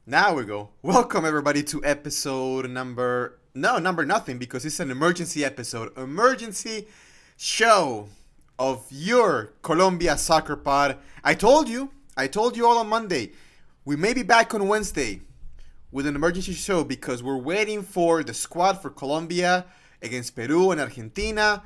Now we go. Welcome everybody to episode number nothing because it's an emergency episode. Emergency show of your Colombia soccer pod. I told you all on Monday. We may be back on Wednesday with an emergency show because we're waiting for the squad for Colombia against Peru and Argentina.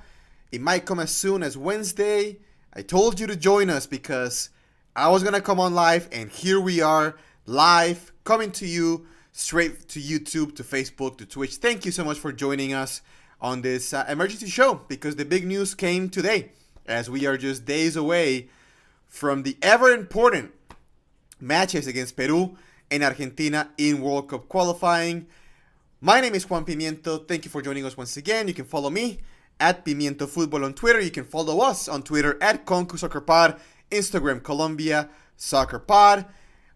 It might come as soon as Wednesday. I told you to join us because I was going to come on live, and here we are live coming to you straight to YouTube, to Facebook, to Twitch. Thank you so much for joining us on this emergency show because the big news came today as we are just days away from the ever important matches against Peru and Argentina in World Cup qualifying. My name is Juan Pimiento. Thank you for joining us once again. You can follow me at Pimiento Football on Twitter. You can follow us on Twitter at Concu Soccer Pod, Instagram Colombia Soccer Pod,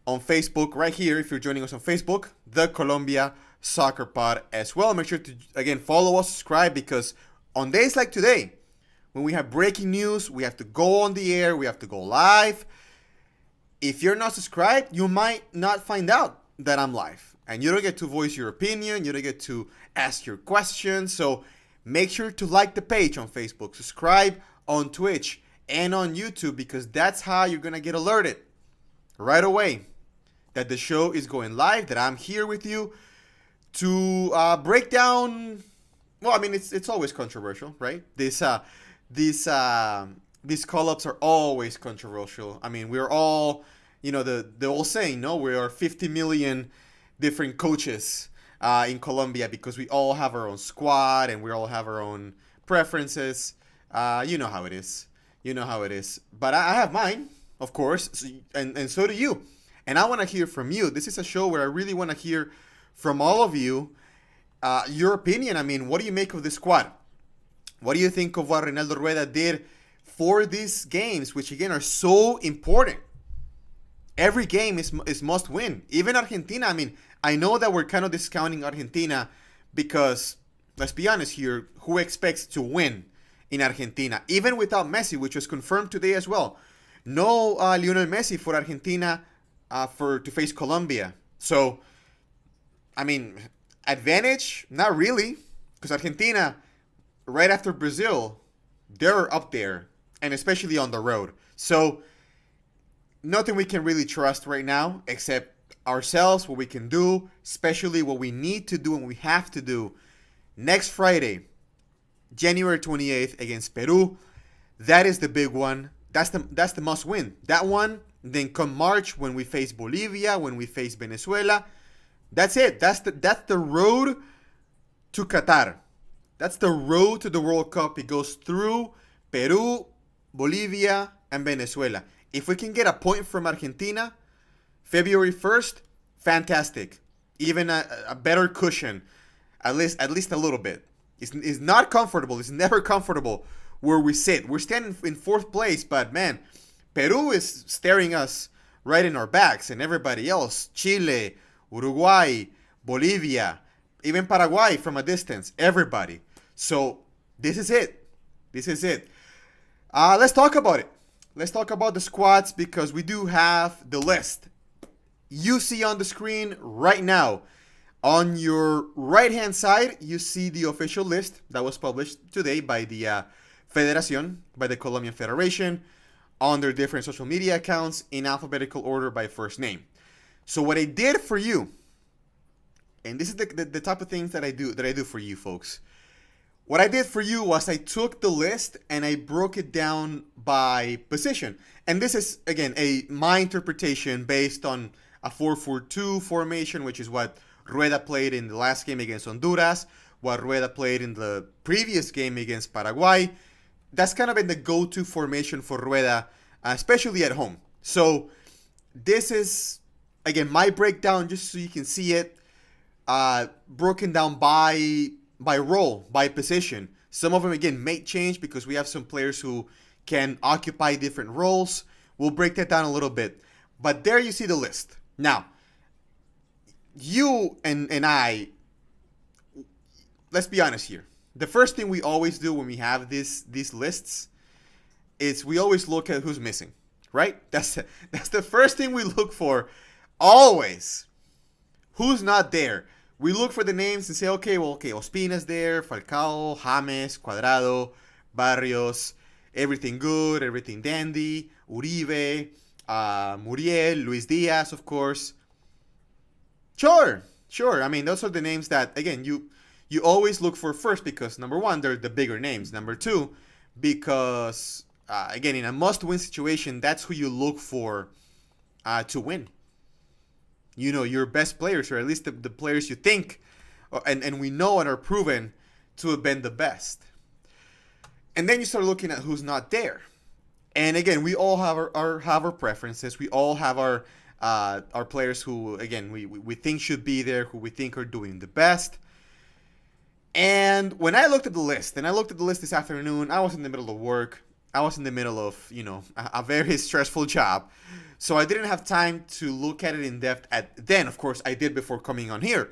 on Facebook right here if you're joining us on Facebook, the Colombia Soccer Pod as well. Make sure to again follow us, subscribe, because on days like today, when we have breaking news, we have to go on the air, we have to go live. If you're not subscribed, you might not find out that I'm live, and you don't get to voice your opinion, you don't get to ask your questions. So make sure to like the page on Facebook, subscribe on Twitch and on YouTube, because that's how you're gonna get alerted right away that the show is going live, that I'm here with you to break down. Well, I mean, it's always controversial, right? These call-ups are always controversial. I mean, we're all, the old saying, no, we are 50 million different coaches in Colombia because we all have our own squad and we all have our own preferences. You know how it is. But I have mine, of course, and so do you. And I want to hear from you. This is a show where I really want to hear from all of you, your opinion. I mean, what do you make of this squad? What do you think of what Reinaldo Rueda did for these games, which again are so important? Every game is must win. Even Argentina. I mean, I know that we're kind of discounting Argentina because, let's be honest here, who expects to win in Argentina? Even without Messi, which was confirmed today as well. No Lionel Messi for Argentina to face Colombia. So, I mean, advantage? Not really. Because Argentina, right after Brazil, they're up there. And especially on the road. So, nothing we can really trust right now except ourselves, what we can do, especially what we need to do and we have to do next Friday, January 28th against Peru. That is the big one. That's the must win. That one. Then come March when we face Bolivia, when we face Venezuela. That's it. That's the road to Qatar. That's the road to the World Cup. It goes through Peru, Bolivia, and Venezuela. If we can get a point from Argentina, February 1st, fantastic. Even a better cushion, at least a little bit. It's not comfortable. It's never comfortable where we sit. We're standing in fourth place, but man, Peru is staring us right in our backs, and everybody else, Chile, Uruguay, Bolivia, even Paraguay from a distance, everybody. So this is it. Let's talk about it. Let's talk about the squads because we do have the list. You see on the screen right now. On your right-hand side, you see the official list that was published today by the Federación, by the Colombian Federation, on their different social media accounts in alphabetical order by first name. So what I did for you, and this is the type of things that I do for you folks. What I did for you was I took the list and I broke it down by position. And this is, again, my interpretation based on a 4-4-2 formation, which is what Rueda played in the last game against Honduras, what Rueda played in the previous game against Paraguay. That's kind of been the go-to formation for Rueda, especially at home. So this is, again, my breakdown, just so you can see it, broken down by role, by position. Some of them, again, may change because we have some players who can occupy different roles. We'll break that down a little bit. But there you see the list. Now, you and I, let's be honest here. The first thing we always do when we have these lists is we always look at who's missing, right? That's the first thing we look for, always. who's not there? We look for the names and say, okay, well, okay, Ospina's there, Falcao, James, Cuadrado, Barrios, everything good, everything dandy, Uribe, Muriel, Luis Diaz, of course. Sure, sure. I mean, those are the names that, again, you always look for first because, number one, they're the bigger names. Number two, because, again, in a must-win situation, that's who you look for to win. You know, your best players, or at least the players you think, and we know and are proven to have been the best. And then you start looking at who's not there. And again, we all have our preferences. We all have our players who, again, we think should be there, who we think are doing the best. And when I looked at the list, this afternoon, I was in the middle of work. I was in the middle of, a very stressful job. So I didn't have time to look at it in depth then. Of course, I did before coming on here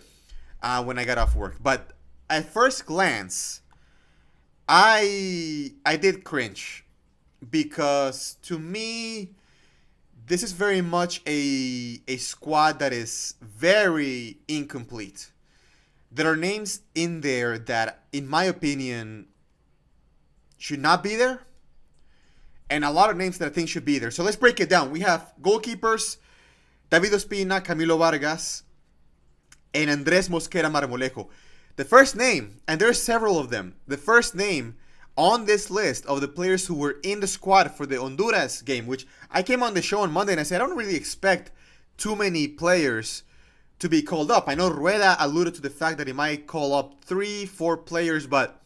when I got off work. But at first glance, I did cringe because to me, this is very much a squad that is very incomplete. There are names in there that, in my opinion, should not be there, and a lot of names that I think should be there. So let's break it down. We have goalkeepers, David Ospina, Camilo Vargas, and Andres Mosquera Marmolejo. The first name, and there's several of them, the first name on this list of the players who were in the squad for the Honduras game, which I came on the show on Monday and I said, I don't really expect too many players to be called up. I know Rueda alluded to the fact that he might call up 3-4 players, but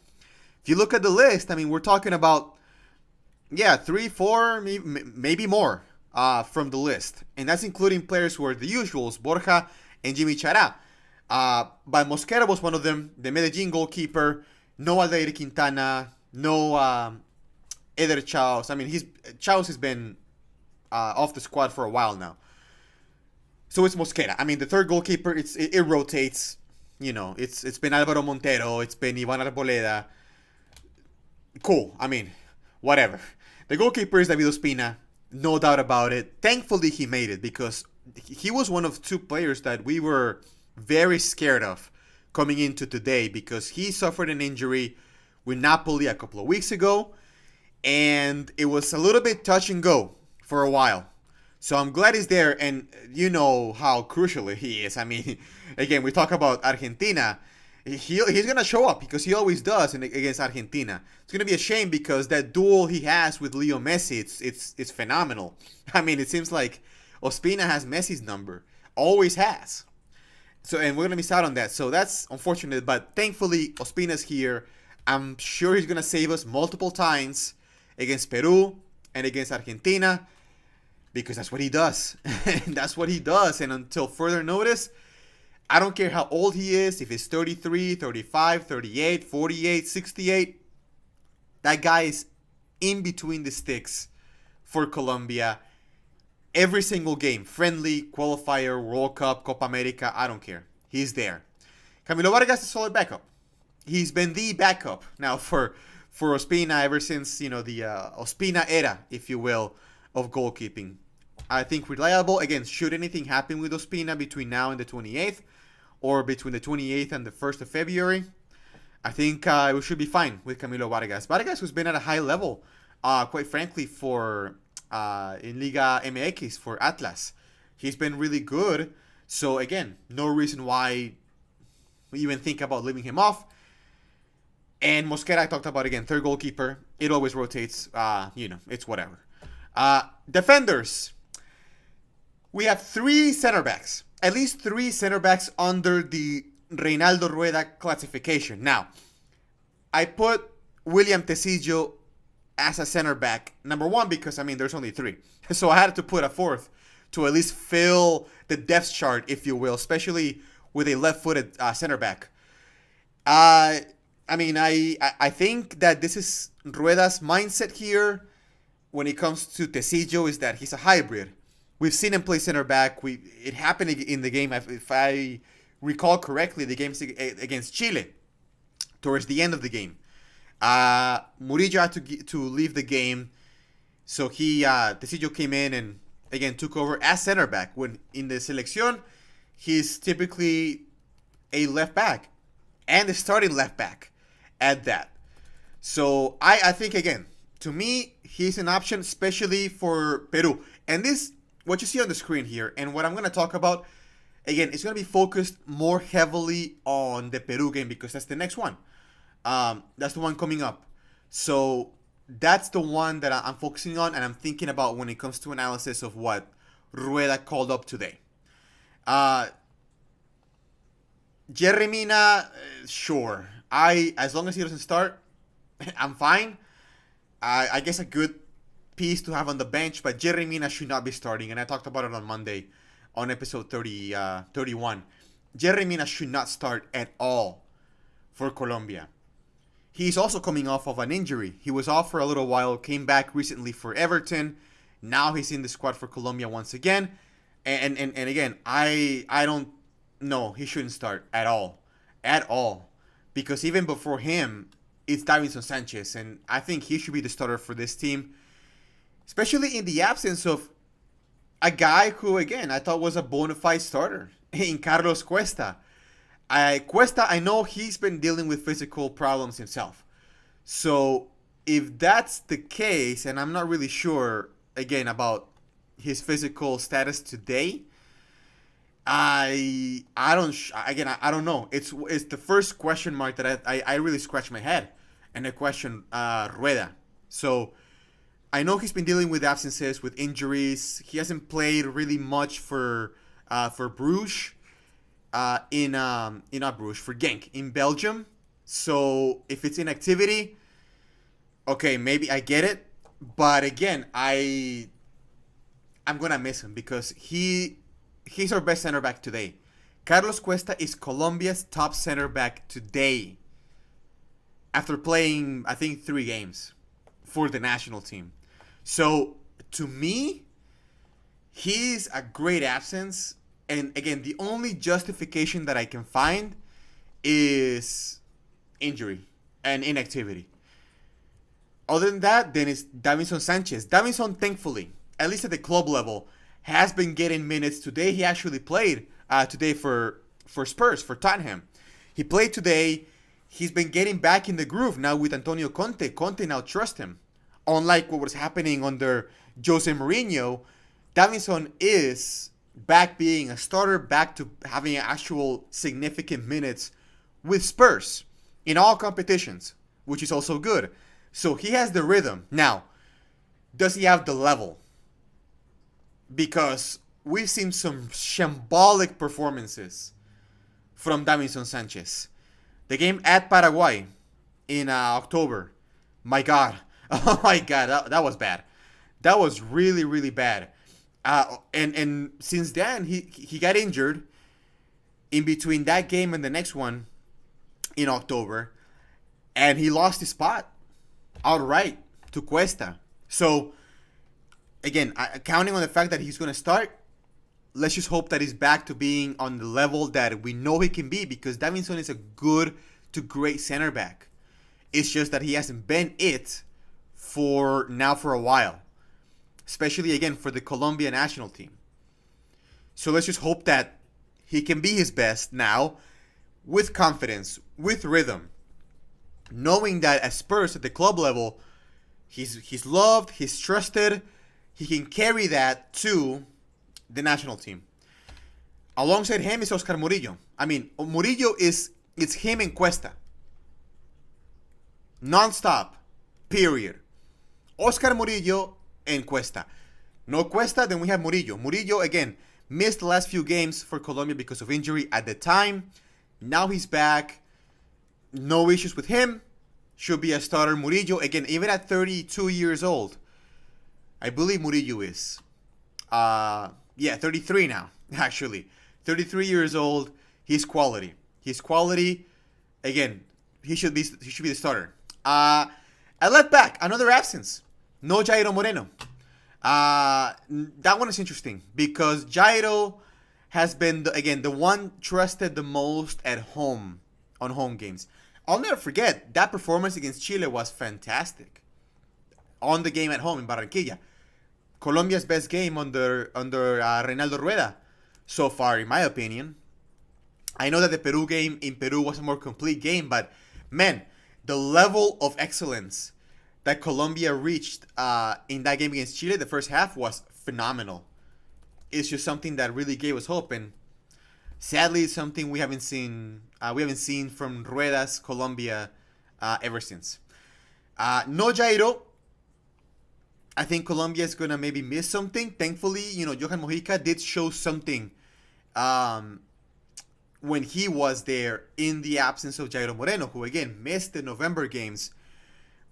if you look at the list, I mean, we're talking about, 3-4, maybe more from the list. And that's including players who are the usuals, Borja and Jimmy Chará. But Mosquera was one of them, the Medellin goalkeeper, no Aldair Quintana, no Eder Chaus. I mean, Chaus has been off the squad for a while now. So it's Mosquera. I mean, the third goalkeeper, it rotates. It's been Alvaro Montero, it's been Ivan Arboleda. Cool. I mean, whatever. The goalkeeper is David Ospina, no doubt about it. Thankfully, he made it because he was one of two players that we were very scared of coming into today because he suffered an injury with Napoli a couple of weeks ago, and it was a little bit touch and go for a while. So I'm glad he's there, and you know how crucial he is. I mean, again, we talk about Argentina. He's going to show up because he always does against Argentina. It's going to be a shame because that duel he has with Leo Messi, it's phenomenal. I mean, it seems like Ospina has Messi's number. Always has. So, and we're going to miss out on that. So that's unfortunate, but thankfully Ospina's here. I'm sure he's going to save us multiple times against Peru and against Argentina because that's what he does. That's what he does. And until further notice, I don't care how old he is, if he's 33, 35, 38, 48, 68. That guy is in between the sticks for Colombia. Every single game, friendly, qualifier, World Cup, Copa America, I don't care. He's there. Camilo Vargas is a solid backup. He's been the backup now for Ospina ever since, the Ospina era, if you will, of goalkeeping. I think reliable. Again, should anything happen with Ospina between now and the 28th, or between the 28th and the 1st of February, I think we should be fine with Camilo Vargas. Vargas, who's been at a high level, quite frankly, for in Liga MX for Atlas. He's been really good. So, again, no reason why we even think about leaving him off. And Mosquera, I talked about again, third goalkeeper. It always rotates. It's whatever. Defenders. We have three center backs. At least three center backs under the Reinaldo Rueda classification. Now, I put William Tecillo as a center back. Number one, because, there's only three. So I had to put a fourth to at least fill the depth chart, if you will, especially with a left-footed center back. I think that this is Rueda's mindset here when it comes to Tecillo, is that he's a hybrid. We've seen him play center back. It happened in the game, if I recall correctly, the game against Chile, towards the end of the game. Murillo had to leave the game, so Tecillo came in and again took over as center back. When in the selección, he's typically a left back and a starting left back at that. So I think, again, to me, he's an option, especially for Peru. And this, what you see on the screen here, and what I'm going to talk about, again, it's going to be focused more heavily on the Peru game because that's the next one. That's the one coming up. So that's the one that I'm focusing on and I'm thinking about when it comes to analysis of what Rueda called up today. Jerry Mina, sure. As long as he doesn't start, I'm fine. I guess a good piece to have on the bench, but Jerry Mina should not be starting, and I talked about it on Monday on episode 31. Jerry Mina should not start at all for Colombia. He's also coming off of an injury. He was off for a little while, came back recently for Everton. Now he's in the squad for Colombia once again. And again, I don't know. He shouldn't start at all. At all. Because even before him, it's Davinson Sanchez. And I think he should be the starter for this team. Especially in the absence of a guy who, again, I thought was a bona fide starter in Carlos Cuesta. Cuesta, I know he's been dealing with physical problems himself. So if that's the case, and I'm not really sure, again, about his physical status today, I don't know. It's the first question mark that I really scratch my head, and I question Rueda. So I know he's been dealing with absences, with injuries. He hasn't played really much for Bruges. For Genk in Belgium. So if it's inactivity, okay, maybe I get it. But again, I'm gonna miss him because he's our best center back today. Carlos Cuesta is Colombia's top center back today. After playing, I think, 3 games for the national team. So to me, he's a great absence. And again, the only justification that I can find is injury and inactivity. Other than that, then it's Davinson Sanchez. Davinson, thankfully, at least at the club level, has been getting minutes. Today, he actually played today for Spurs, for Tottenham. He played today. He's been getting back in the groove now with Antonio Conte. Conte now trusts him. Unlike what was happening under Jose Mourinho, Davinson is back being a starter, back to having actual significant minutes with Spurs in all competitions, which is also good. So he has the rhythm. Now, does he have the level? Because we've seen some shambolic performances from Davinson Sanchez. The game at Paraguay in October. My God. Oh my God, that was bad. That was really, really bad. And since then, he got injured in between that game and the next one in October. And he lost his spot outright to Cuesta. So, again, counting on the fact that he's going to start, let's just hope that he's back to being on the level that we know he can be. Because Davinson is a good to great center back. It's just that he hasn't been it for a while. Especially, again, for the Colombia national team. So let's just hope that he can be his best now with confidence, with rhythm. Knowing that at Spurs, at the club level, he's loved, he's trusted. He can carry that to the national team. Alongside him is Oscar Murillo. I mean, Murillo it's him and Cuesta. Non-stop. Period. Oscar Murillo and Cuesta. No Cuesta, then we have Murillo. Murillo, again, missed the last few games for Colombia because of injury at the time. Now he's back. No issues with him. Should be a starter. Murillo, again, even at 32 years old. I believe Murillo is. 33 now, actually. 33 years old. He's quality. He's quality. Again, he should be the starter. At left back, another absence. No Jairo Moreno. That one is interesting because Jairo has been, the one trusted the most at home on home games. I'll never forget, that performance against Chile was fantastic. On the game at home in Barranquilla. Colombia's best game under Reinaldo Rueda. so far, in my opinion. I know that the Peru game in Peru was a more complete game, but man, the level of excellence that Colombia reached in that game against Chile, the first half, was phenomenal. It's just something that really gave us hope, and sadly, it's something we haven't seen. We haven't seen from Rueda's Colombia ever since. No Jairo. I think Colombia is gonna maybe miss something. Thankfully, Johan Mojica did show something when he was there in the absence of Jairo Moreno, who again missed the November games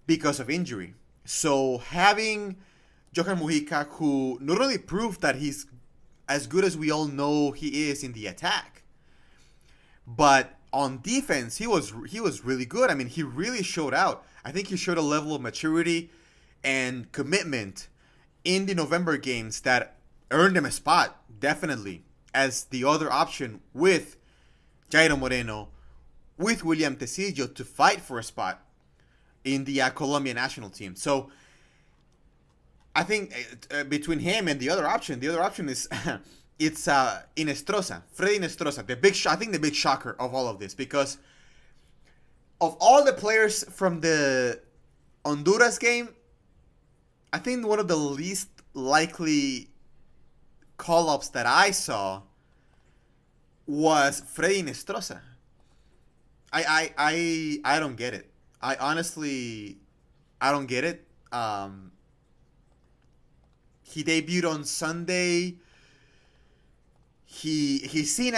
because of injury. So having Johan Mojica, who not only proved that he's as good as we all know he is in the attack, but on defense he was really good. I mean, he really showed out. I think he showed a level of maturity and commitment in the November games that earned him a spot, definitely, as the other option with Jairo Moreno, with William Tecillo to fight for a spot in the Colombia national team. So I think between him and the other option is it's Inestrosa, Freddy Inestrosa, I think the big shocker of all of this, because of all the players from the Honduras game, I think one of the least likely call-ups that I saw was Freddy Inestrosa. I don't get it. I honestly, I don't get it. He debuted on Sunday. He's seen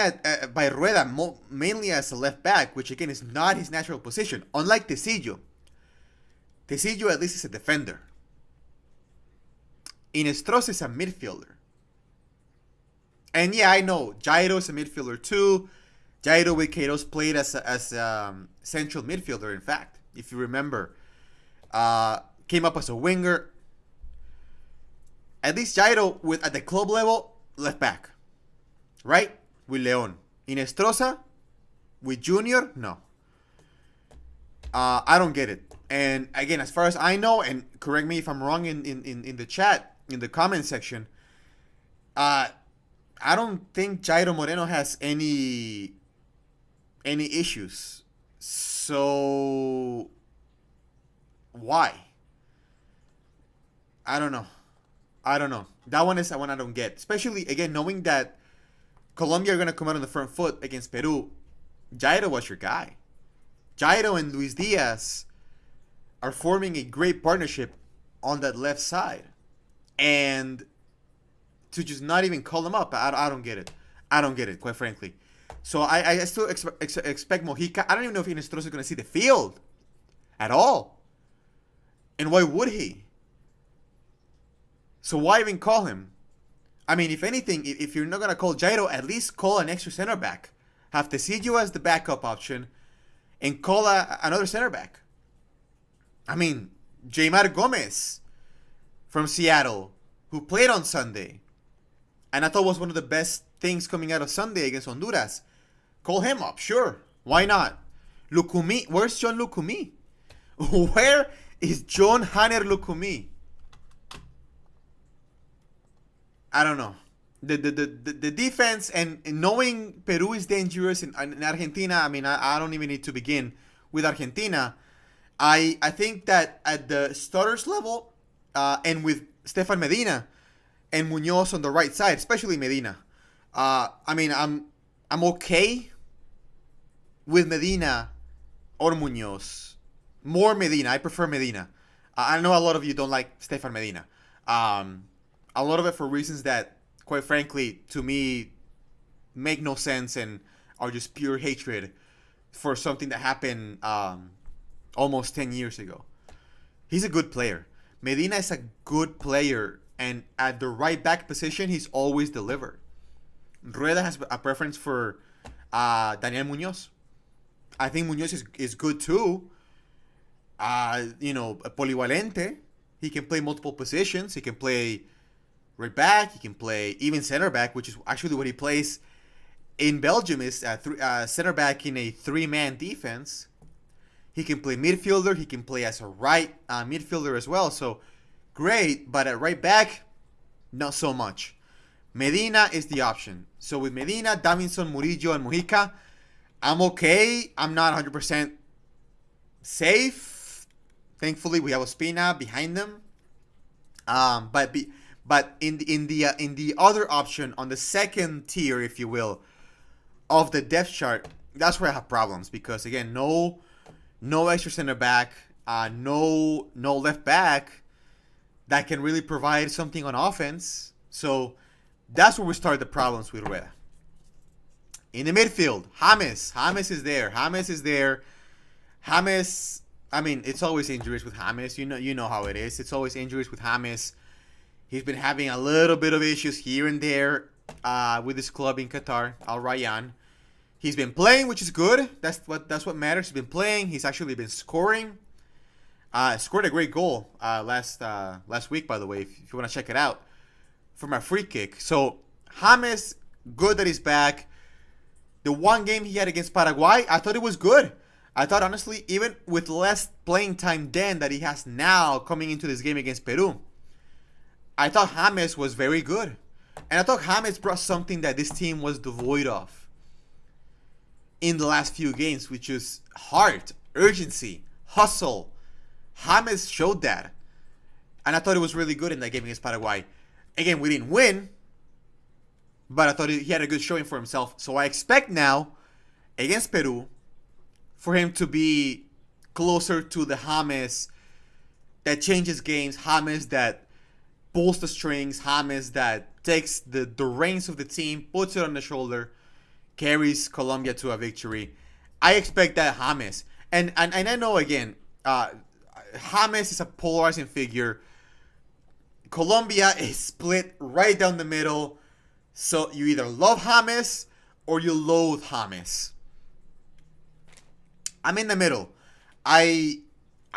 by Rueda mainly as a left back, which again is not his natural position. Unlike Tecillo at least is a defender. Inestrosa is a midfielder. And yeah, I know Jairo's a midfielder too. Jairo with Queiroz played as central midfielder, in fact, if you remember. Came up as a winger. At least Jairo at the club level, left back. Right? With Leon. Inestrosa? With Junior? No. I don't get it. And again, as far as I know, and correct me if I'm wrong in the chat, in the comment section, I don't think Jairo Moreno has any issues. So why? I don't know. That one is the one I don't get. Especially, again, knowing that Colombia are going to come out on the front foot against Peru. Jairo was your guy. Jairo and Luis Diaz are forming a great partnership on that left side. And to just not even call them up, I don't get it. I don't get it, quite frankly. So I still expect Mojica. I don't even know if Inestrosa is going to see the field at all. And why would he? So why even call him? I mean, if anything, if you're not going to call Jairo, at least call an extra center back. Have Tecillo as the backup option and call another center back. I mean, Jaymar Gomez from Seattle, who played on Sunday, and I thought was one of the best things coming out of Sunday against Honduras. Call him up, sure. Why not? Lukumi, where's John Lukumi? Where is John Hanner Lukumi? I don't know. The defense and knowing Peru is dangerous in Argentina, I mean, I don't even need to begin with Argentina. I think that at the starters level, and with Stefan Medina and Munoz on the right side, especially Medina, I mean, I'm okay with Medina or Munoz. More Medina. I prefer Medina. I know a lot of you don't like Stefan Medina. A lot of it for reasons that, quite frankly, to me, make no sense and are just pure hatred for something that happened almost 10 years ago. He's a good player. Medina is a good player, and at the right back position, he's always delivered. Rueda has a preference for Daniel Munoz. I think Munoz is good too. Polivalente. He can play multiple positions. He can play right back. He can play even center back, which is actually what he plays in Belgium, is center back in a three-man defense. He can play midfielder. He can play as a right midfielder as well. So great, but at right back, not so much. Medina is the option. So with Medina, Davinson, Murillo, and Mujica, I'm okay. I'm not 100% safe. Thankfully, we have Ospina behind them. But in the other option, on the second tier, if you will, of the depth chart, that's where I have problems because again, no extra center back, no left back that can really provide something on offense. So that's where we start the problems with Rueda. In the midfield, James is there. James, I mean, it's always injuries with James. You know how it is. It's always injuries with James. He's been having a little bit of issues here and there with his club in Qatar, Al Rayyan. He's been playing, which is good. That's what matters. He's been playing. He's actually been scoring. Scored a great goal last week, by the way, if you want to check it out, from a free kick. So James, good that he's back. The one game he had against Paraguay, I thought it was good. I thought, honestly, even with less playing time then that he has now coming into this game against Peru, I thought James was very good. And I thought James brought something that this team was devoid of in the last few games, which is heart, urgency, hustle. James showed that. And I thought it was really good in that game against Paraguay. Again, we didn't win, but I thought he had a good showing for himself. So I expect now, against Peru, for him to be closer to the James that changes games, James that pulls the strings, James that takes the reins of the team, puts it on the shoulder, carries Colombia to a victory. I expect that James. And I know, again, James is a polarizing figure. Colombia is split right down the middle. So you either love James or you loathe James. I'm in the middle. I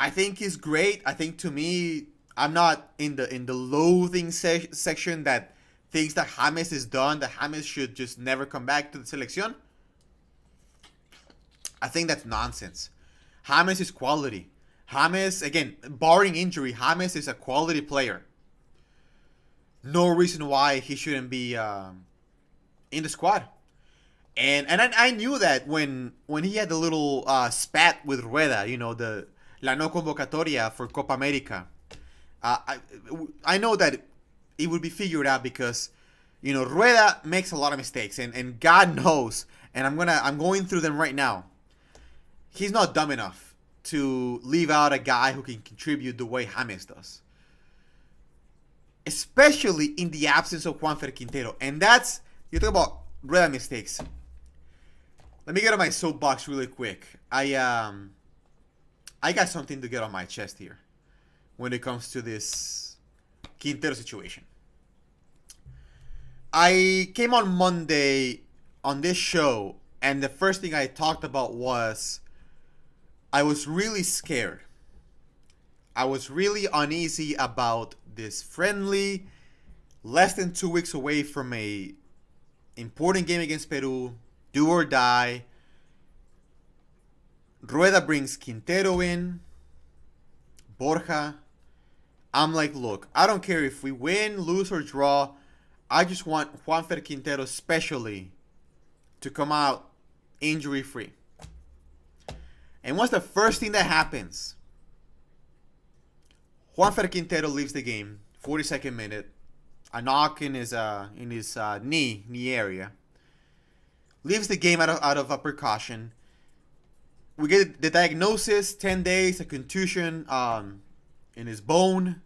think he's great. I think, to me, I'm not in the loathing section that thinks that James is done, that James should just never come back to the selección. I think that's nonsense. James is quality. James, again, barring injury, James is a quality player. No reason why he shouldn't be in the squad. And I knew that when he had the little spat with Rueda, the la no convocatoria for Copa America. I know that it would be figured out because, Rueda makes a lot of mistakes, and God knows, and I'm going through them right now. He's not dumb enough to leave out a guy who can contribute the way James does. Especially in the absence of Juanfer Quintero. And that's, you talk about Rueda mistakes. Let me get on my soapbox really quick. I got something to get on my chest here when it comes to this Quintero situation. I came on Monday on this show, and the first thing I talked about was I was really scared. I was really uneasy about this friendly, less than 2 weeks away from a important game against Peru, do or die. Rueda brings Quintero in, Borja. I'm like, look, I don't care if we win, lose, or draw. I just want Juanfer Quintero especially to come out injury-free. And what's the first thing that happens? Juanfer Quintero leaves the game, 42nd minute. A knock in his knee area. Leaves the game out of a precaution. We get the diagnosis, 10 days, a contusion in his bone.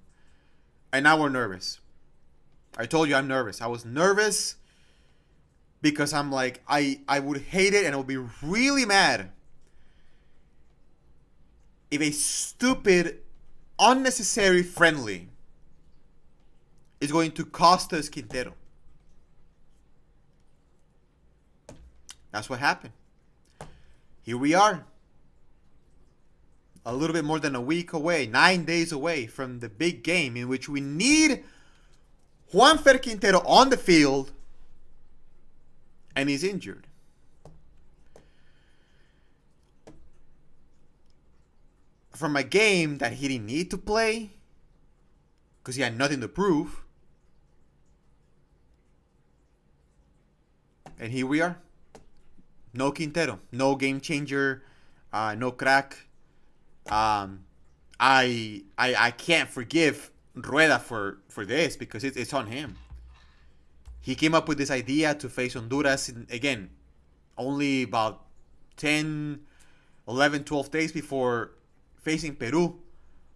And now we're nervous. I told you I'm nervous. I was nervous because I'm like, I would hate it and I would be really mad if a stupid, unnecessary friendly is going to cost us Quintero. That's what happened. Here we are. A little bit more than a week away, 9 days away from the big game in which we need Juanfer Quintero on the field, and he's injured. From a game that he didn't need to play because he had nothing to prove, And here we are. No Quintero. No game changer. No crack. I can't forgive Rueda for this because it's on him. He came up with this idea to face Honduras again, only about 10, 11, 12 days before facing Peru.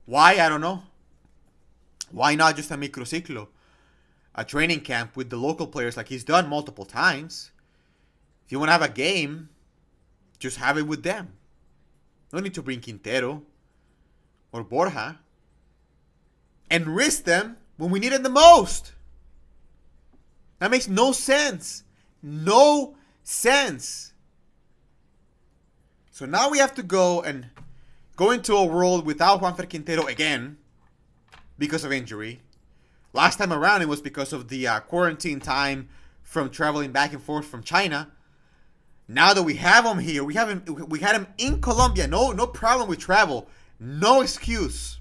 Why? I don't know. Why not just a microciclo? A training camp with the local players like he's done multiple times. If you want to have a game, just have it with them. No need to bring Quintero or Borja. And risk them when we need it the most. That makes no sense. No sense. So now we have to go into a world without Juanfer Quintero again because of injury. Last time around it was because of the quarantine time from traveling back and forth from China. Now that we have him here, we had him in Colombia. No problem with travel. No excuse.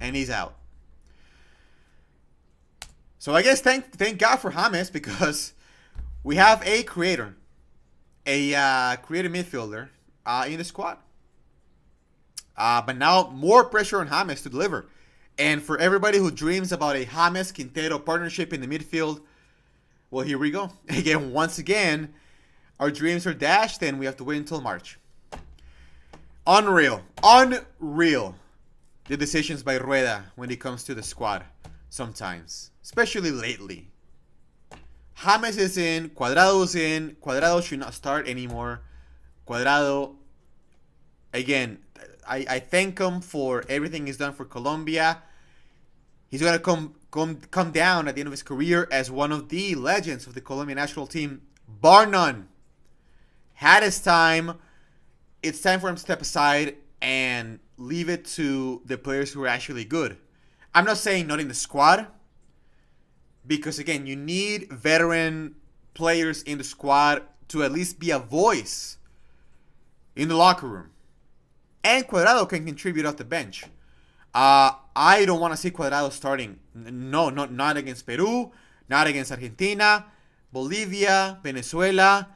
And he's out. So I guess thank God for James because we have a creative midfielder in the squad. But now more pressure on James to deliver. And for everybody who dreams about a James-Quintero partnership in the midfield, well, here we go. Once again, our dreams are dashed and we have to wait until March. Unreal. The decisions by Rueda when it comes to the squad sometimes, especially lately. James is in, Cuadrado is in. Cuadrado should not start anymore. Cuadrado, again, I thank him for everything he's done for Colombia. He's going to come down at the end of his career as one of the legends of the Colombian national team, bar none. Had his time. It's time for him to step aside and leave it to the players who are actually good. I'm not saying not in the squad, because again, you need veteran players in the squad to at least be a voice in the locker room. And Cuadrado can contribute off the bench. I don't want to see Cuadrado starting. No, not against Peru, not against Argentina, Bolivia, Venezuela,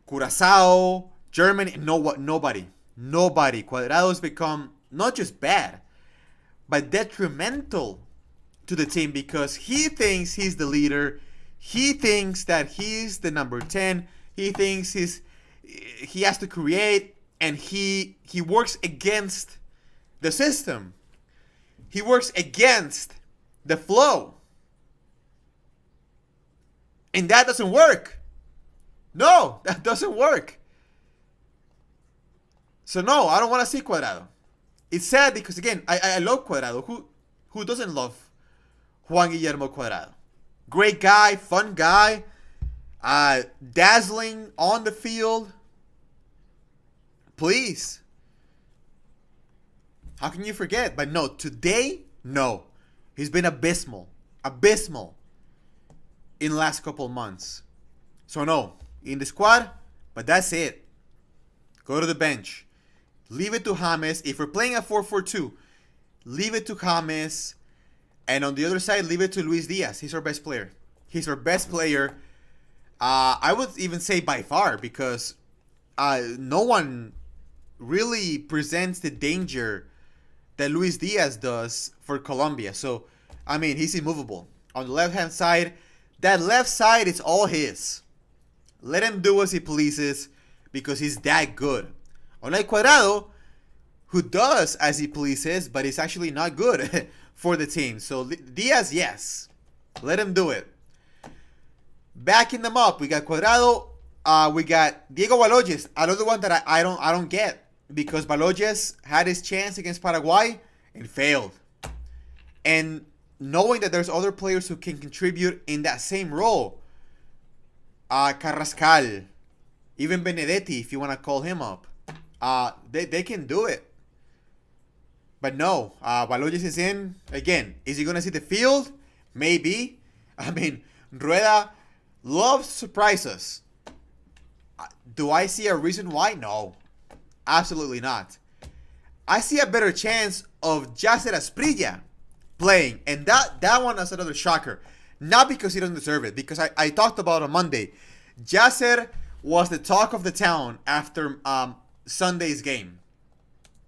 Curacao, Germany. Nobody. Cuadrado's become not just bad, but detrimental to the team because he thinks he's the leader. He thinks that he's the number 10. He thinks he has to create, and he works against the system. He works against the flow. And that doesn't work. No, that doesn't work. So no, I don't want to see Cuadrado. It's sad because again, I love Cuadrado. Who doesn't love Juan Guillermo Cuadrado? Great guy, fun guy, dazzling on the field. Please. How can you forget? But no, today, no. He's been abysmal in the last couple of months. So no, in the squad, but that's it. Go to the bench. Leave it to James. If we're playing a 4-4-2, leave it to James. And on the other side, leave it to Luis Diaz. He's our best player. I would even say by far because no one really presents the danger that Luis Diaz does for Colombia. So, I mean, he's immovable. On the left-hand side, that left side is all his. Let him do as he pleases because he's that good. Unlike Cuadrado, who does as he pleases, but is actually not good for the team. So, Diaz, yes. Let him do it. Backing them up, we got Cuadrado. We got Diego Baloyes, another one that I don't get. Because Baloyes had his chance against Paraguay and failed. And knowing that there's other players who can contribute in that same role. Carrascal. Even Benedetti, if you want to call him up. They can do it. But no, Baloyes is in. Again, is he going to see the field? Maybe. I mean, Rueda loves to surprise us. Do I see a reason why? No. Absolutely not. I see a better chance of Yasser Asprilla playing. And that one is another shocker. Not because he doesn't deserve it, because I talked about on Monday. Yasser was the talk of the town after Sunday's game.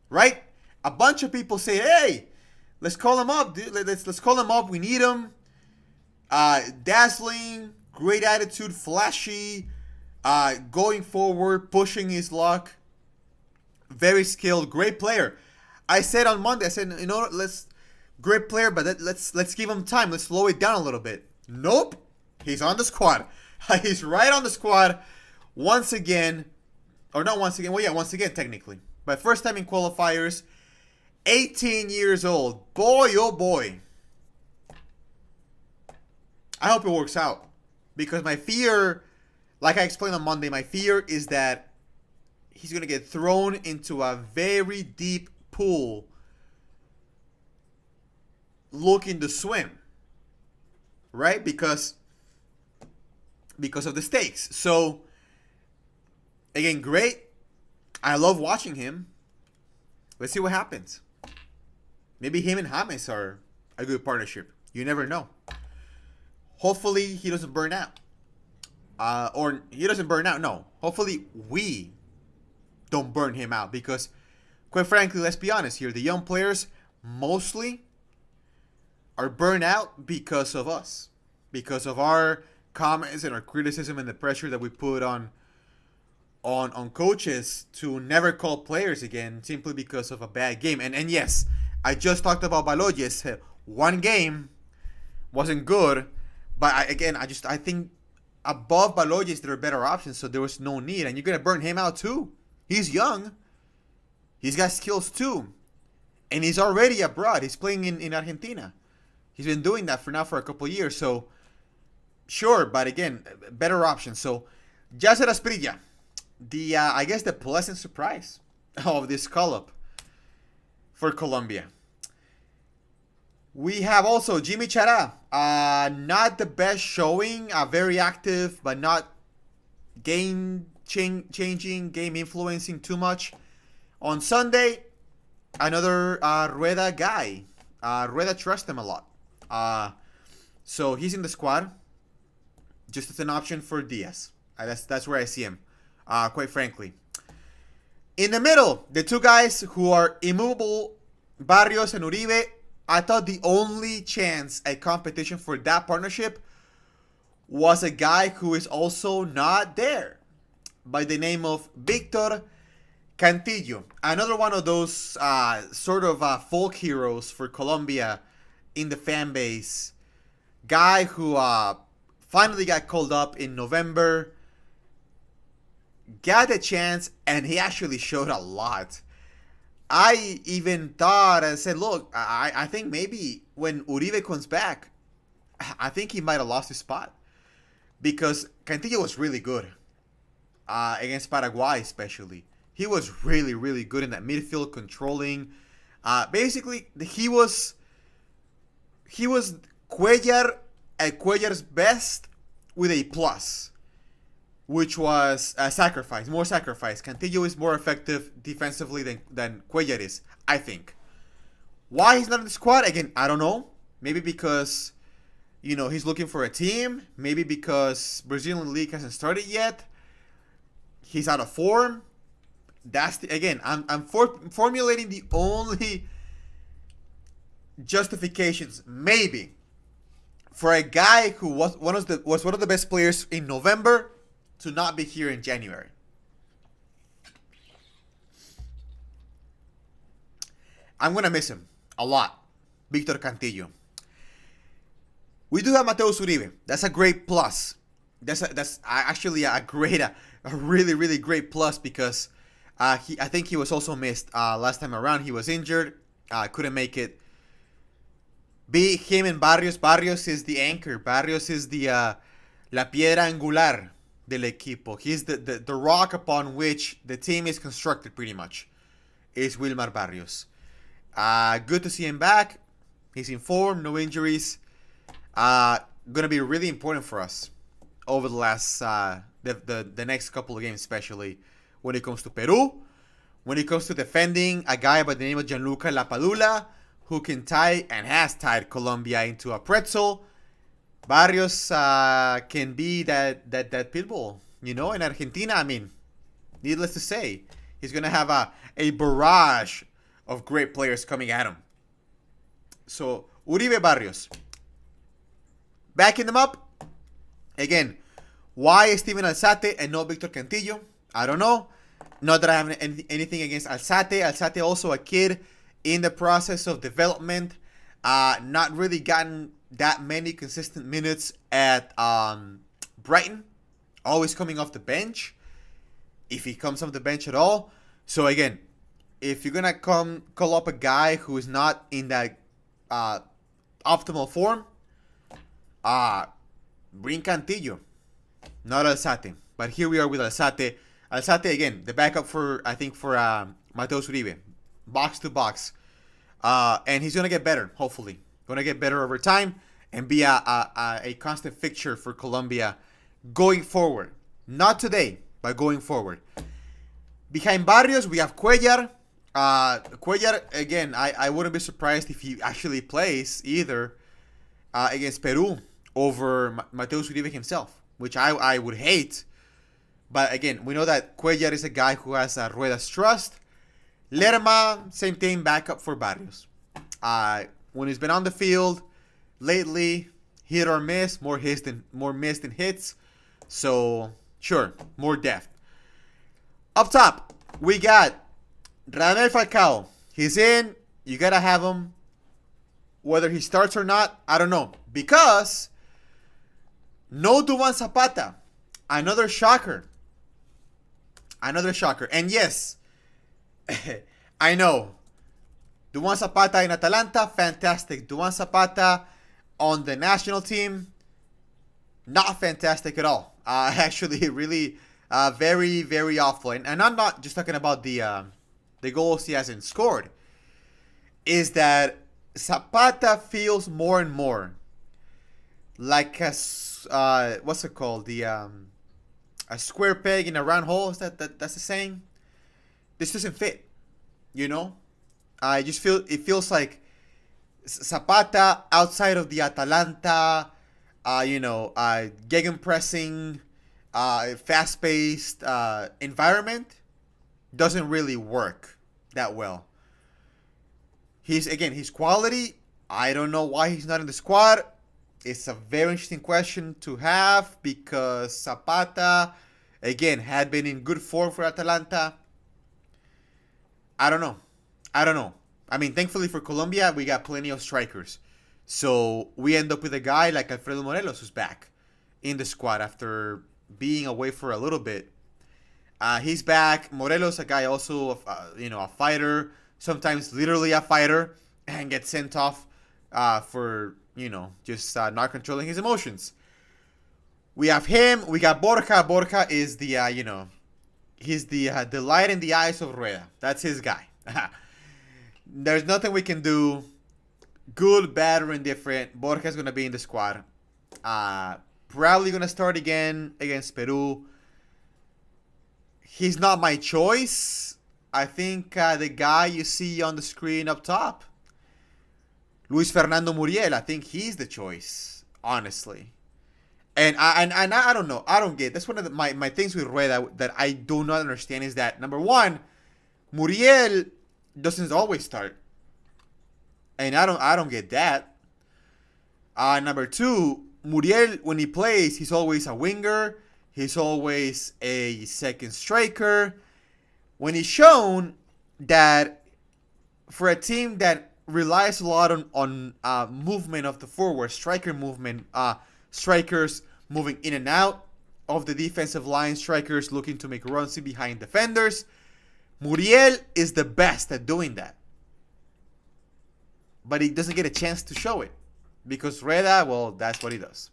Right? A bunch of people say, hey, let's call him up, dude. Let's call him up. We need him. Dazzling, great attitude, flashy, going forward, pushing his luck. Very skilled, great player. I said on Monday, let's great player, but let's give him time. Let's slow it down a little bit. Nope. He's on the squad. He's right on the squad once again. Or not once again. Well, yeah, once again, technically. But first time in qualifiers. 18 years old. Boy, oh boy. I hope it works out. Because my fear, like I explained on Monday, my fear is that he's going to get thrown into a very deep pool looking to swim. Right? Because of the stakes. So, again, great. I love watching him. Let's see what happens. Maybe him and James are a good partnership. You never know. Hopefully he doesn't burn out. Or he doesn't burn out. No. Hopefully we don't burn him out. Because, quite frankly, let's be honest here. The young players mostly are burned out because of us. Because of our comments and our criticism and the pressure that we put on coaches to never call players again simply because of a bad game. And yes, I just talked about Baloyes. One game wasn't good, but I think above Baloyes there are better options, so there was no need. And you're gonna burn him out too. He's young. He's got skills too, and he's already abroad. He's playing in Argentina. He's been doing that for a couple of years. So sure, but again, better options. So Yasser Asprilla. I guess the pleasant surprise of this call-up for Colombia. We have also Jimmy Chara. Not the best showing. Very active, but not game-changing, game-influencing too much. On Sunday, another Rueda guy. Rueda trusts him a lot. So he's in the squad. Just as an option for Diaz. That's where I see him. Quite frankly. In the middle, the two guys who are immovable, Barrios and Uribe. I thought the only chance at competition for that partnership was a guy who is also not there, by the name of Victor Cantillo. Another one of those sort of folk heroes for Colombia in the fan base. Guy who finally got called up in November. Got a chance, and he actually showed a lot. I even thought and said, look, I think maybe when Uribe comes back, I think he might have lost his spot. Because Cantillo was really good. Against Paraguay especially. He was really, really good in that midfield, controlling. Basically, he was Cuellar at Cuellar's best with a plus. Which was a sacrifice, more sacrifice. Cantillo is more effective defensively than Cuellar is, I think. Why he's not in the squad? Again, I don't know. Maybe because, he's looking for a team. Maybe because Brazilian League hasn't started yet. He's out of form. I'm formulating the only justifications, maybe, for a guy who was one of the best players in November to not be here in January. I'm going to miss him a lot. Victor Cantillo. We do have Mateus Uribe. That's a great plus. That's actually a really, really great plus because I think he was also missed last time around. He was injured. Couldn't make it. Be him and Barrios. Barrios is the anchor. Barrios is the la piedra angular del equipo. He's the rock upon which the team is constructed pretty much. Is Wilmar Barrios. Good to see him back. He's in form, no injuries. Gonna be really important for us over the last the next couple of games, especially when it comes to Peru, when it comes to defending a guy by the name of Gianluca Lapadula, who can tie and has tied Colombia into a pretzel. Barrios can be that pit bull. You know, in Argentina, I mean, needless to say, he's going to have a barrage of great players coming at him. So, Uribe Barrios. Backing them up. Again, why Steven Alzate and not Victor Cantillo? I don't know. Not that I have anything against Alzate. Alzate also a kid in the process of development. Not really gotten that many consistent minutes at Brighton. Always coming off the bench. If he comes off the bench at all. So again, if you're going to call up a guy who is not in that optimal form, bring Cantillo. Not Alzate. But here we are with Alzate. Alzate, again, the backup for Mateus Uribe. Box to box. And he's going to get better, hopefully. Going to get better over time and be a constant fixture for Colombia going forward. Not today, but going forward. Behind Barrios, we have Cuellar. Cuellar, again, I wouldn't be surprised if he actually plays either against Peru over Mateus Uribe himself, which I would hate. But again, we know that Cuellar is a guy who has Rueda's trust. Lerma, same thing, backup for Barrios. When he's been on the field lately, hit or miss, more missed than hits. So, sure, more depth. Up top, we got Radamel Falcao. He's in. You got to have him. Whether he starts or not, I don't know. Because no Duvan Zapata. Another shocker. And yes, I know. Duvan Zapata in Atalanta, fantastic. Duvan Zapata on the national team, not fantastic at all. Actually, really very, very awful. And I'm not just talking about the goals he hasn't scored. Is that Zapata feels more and more like what's it called? A square peg in a round hole. Is that's the saying? This doesn't fit. You know, it feels like Zapata outside of the Atalanta, gegenpressing, fast-paced environment doesn't really work that well. His quality, I don't know why he's not in the squad. It's a very interesting question to have because Zapata, again, had been in good form for Atalanta. I don't know. I mean, thankfully for Colombia, we got plenty of strikers. So we end up with a guy like Alfredo Morelos who's back in the squad after being away for a little bit. He's back. Morelos, a guy also, a fighter, sometimes literally a fighter, and gets sent off for, just not controlling his emotions. We have him. We got Borja. Borja is the, he's the light in the eyes of Rueda. That's his guy. There's nothing we can do. Good, bad, or indifferent. Borja's going to be in the squad. Probably going to start again against Peru. He's not my choice. I think the guy you see on the screen up top, Luis Fernando Muriel, I think he's the choice, honestly. And I don't know. I don't get. That's one of my things with Rueda that I do not understand is that, number one, Muriel doesn't always start. And I don't get that. Number two, Muriel, when he plays, he's always a winger. He's always a second striker. When he's shown that for a team that relies a lot on movement of the forward, striker movement, strikers moving in and out of the defensive line, strikers looking to make runs in behind defenders, Muriel is the best at doing that. But he doesn't get a chance to show it. Because Rueda, well, that's what he does.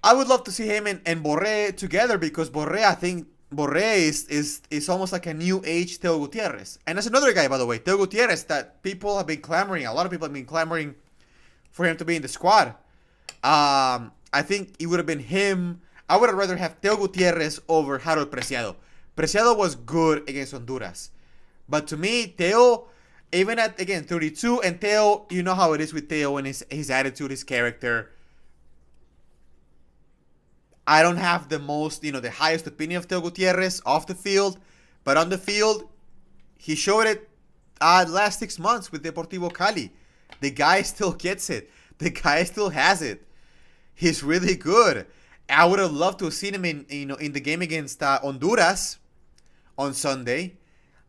I would love to see him and Borré together because I think Borré is almost like a new age Teo Gutierrez. And that's another guy, by the way, Teo Gutierrez, that people have been clamoring, a lot of people have been clamoring for him to be in the squad. I think it would have been him. I would have rather have Teo Gutierrez over Harold Preciado. Preciado was good against Honduras. But to me, Teo, even at, again, 32, and Theo, you know how it is with Theo and his attitude, his character. I don't have the highest opinion of Theo Gutierrez off the field, but on the field, he showed it the last 6 months with Deportivo Cali. The guy still gets it. The guy still has it. He's really good. I would have loved to have seen him in the game against Honduras on Sunday,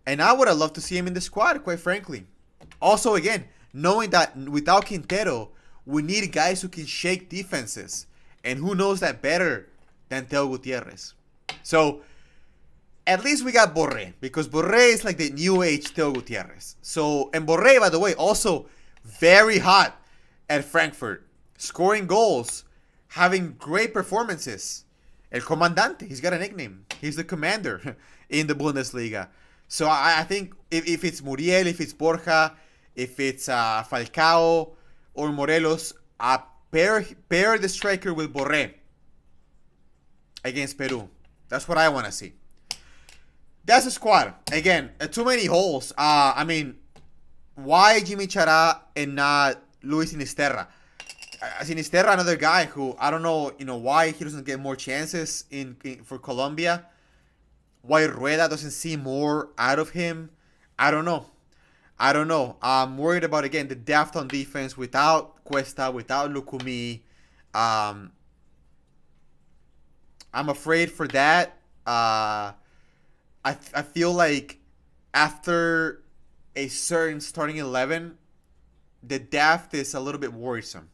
and I would have loved to see him in the squad, quite frankly. Also, again, knowing that without Quintero, we need guys who can shake defenses, and who knows that better than Theo Gutierrez? So at least we got Borré, because Borré is like the new age Theo Gutierrez. So, and Borré, by the way, also very hot at Frankfurt, scoring goals, having great performances. El Comandante, he's got a nickname. He's the commander in the Bundesliga. So I think if it's Muriel, if it's Borja, if it's Falcao or Morelos, pair the striker with Borré against Peru. That's what I want to see. That's the squad. Again, too many holes. I mean, why Jimmy Chará and not Luis Sinisterra? Sinisterra, another guy who I don't know, why he doesn't get more chances for Colombia. Why Rueda doesn't see more out of him. I don't know. I'm worried about, again, the depth on defense without Cuesta, without Lukumi. I'm afraid for that. I feel like after a certain starting 11, the depth is a little bit worrisome.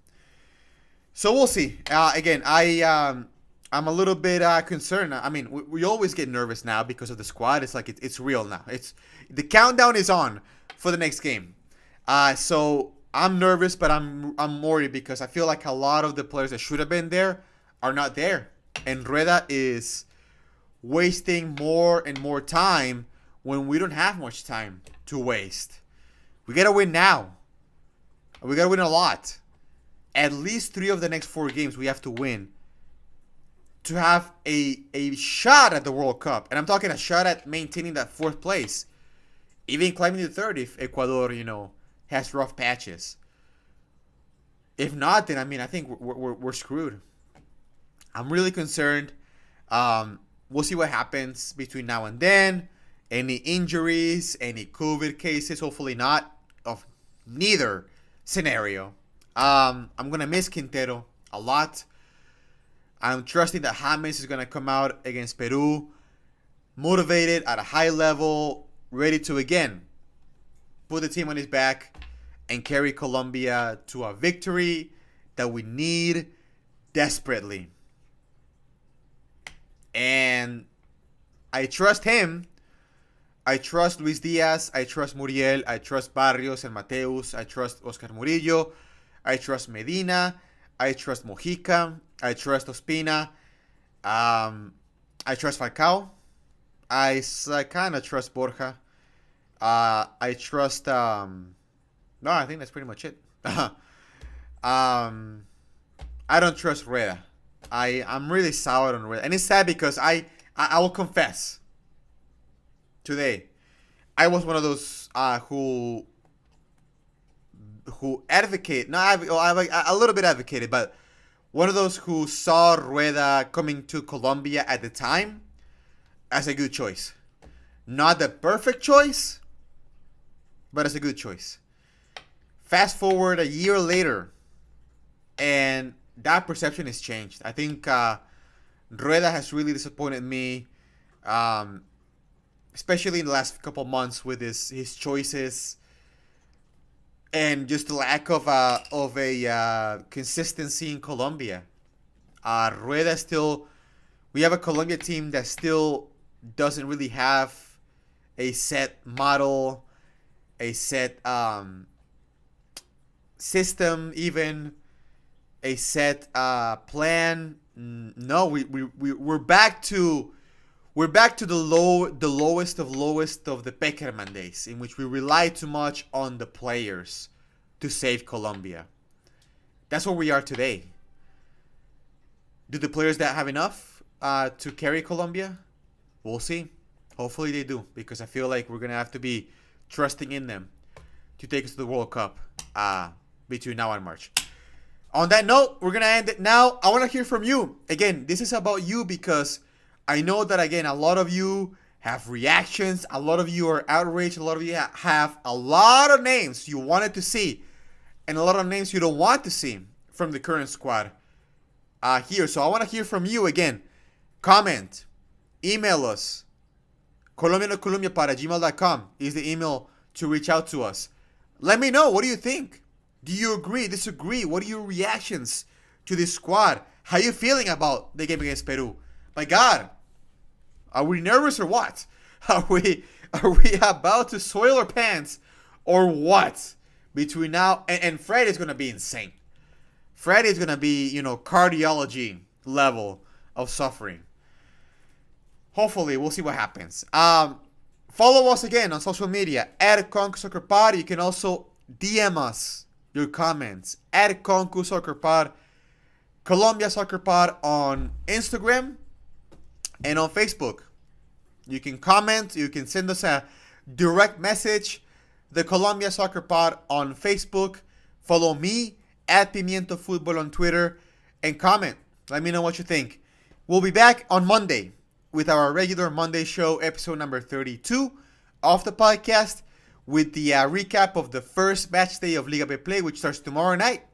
So we'll see. Again, I'm a little bit concerned. I mean, we always get nervous now because of the squad. It's like it's real now. The countdown is on for the next game. So I'm nervous, but I'm worried because I feel like a lot of the players that should have been there are not there, and Rueda is wasting more and more time when we don't have much time to waste. We gotta win now. We gotta win a lot. At least 3 of the next 4 games we have to win to have a shot at the World Cup. And I'm talking a shot at maintaining that 4th place. Even climbing to 3rd if Ecuador, has rough patches. If not, then I think we're screwed. I'm really concerned. We'll see what happens between now and then. Any injuries, any COVID cases, hopefully not, of neither scenario. I'm going to miss Quintero a lot. I'm trusting that James is going to come out against Peru, motivated at a high level, ready to, again, put the team on his back and carry Colombia to a victory that we need desperately. And I trust him. I trust Luis Diaz. I trust Muriel. I trust Barrios and Mateus. I trust Oscar Murillo. I trust Medina. I trust Mojica. I trust Ospina. I trust Falcao. I kind of trust Borja. I trust... no, I think that's pretty much it. I don't trust Rueda. I'm really sour on Rueda. And it's sad because I will confess. Today, I was one of those who advocate. No, I a little bit advocated, but one of those who saw Rueda coming to Colombia at the time as a good choice. Not the perfect choice, but as a good choice. Fast forward a year later, and that perception has changed. I think Rueda has really disappointed me. Especially in the last couple months with his choices and just the lack of a consistency in Colombia. Rueda still, we have a Colombia team that still doesn't really have a set model, a set system, even a set plan. No, we're back to. We're back to the lowest of the Peckerman days, in which we rely too much on the players to save Colombia. That's where we are today. Do the players that have enough to carry Colombia? We'll see. Hopefully they do, because I feel like we're going to have to be trusting in them to take us to the World Cup between now and March. On that note, we're going to end it now. I want to hear from you. Again, this is about you because I know that, again, a lot of you have reactions. A lot of you are outraged. A lot of you have a lot of names you wanted to see and a lot of names you don't want to see from the current squad here. So I want to hear from you again. Comment. Email us. colombianocolombia@gmail.com is the email to reach out to us. Let me know. What do you think? Do you agree? Disagree? What are your reactions to this squad? How are you feeling about the game against Peru? My God, are we nervous or what? Are we about to soil our pants or what? Between now and Friday is going to be insane. Friday is going to be, cardiology level of suffering. Hopefully, we'll see what happens. Follow us again on social media at Concu Soccer Pod. You can also DM us your comments at Concu Soccer Pod, Colombia Soccer Pod on Instagram and on Facebook. You can comment. You can send us a direct message. The Colombia Soccer Pod on Facebook. Follow me at Pimiento Football on Twitter and comment. Let me know what you think. We'll be back on Monday with our regular Monday show, episode number 32 of the podcast, with the recap of the first match day of Liga B play, which starts tomorrow night.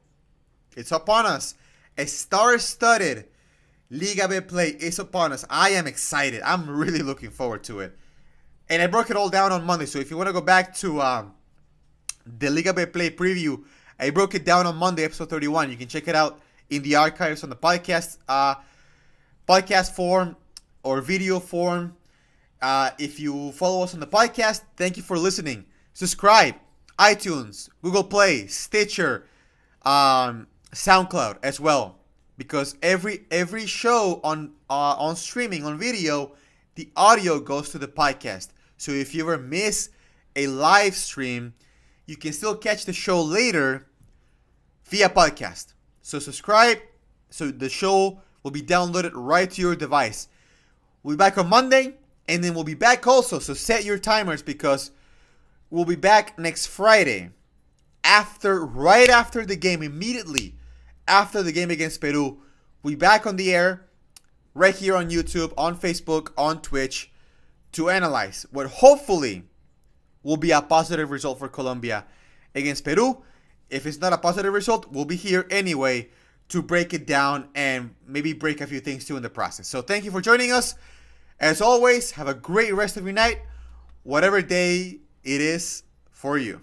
It's upon us. A star-studded Liga B play is upon us. I am excited. I'm really looking forward to it. And I broke it all down on Monday, so if you want to go back to the Liga B play preview, I broke it down on Monday, episode 31. You can check it out in the archives on the podcast form or video form. If you follow us on the podcast, thank you for listening. Subscribe, iTunes, Google Play, Stitcher, SoundCloud as well. Because every show on streaming, on video, the audio goes to the podcast. So if you ever miss a live stream, you can still catch the show later via podcast. So subscribe, so the show will be downloaded right to your device. We'll be back on Monday, and then we'll be back also. So set your timers because we'll be back next Friday, right after the game, immediately after the game against Peru. We'll be back on the air, right here on YouTube, on Facebook, on Twitch, to analyze what hopefully will be a positive result for Colombia against Peru. If it's not a positive result, we'll be here anyway to break it down and maybe break a few things too in the process. So thank you for joining us. As always, have a great rest of your night, whatever day it is for you.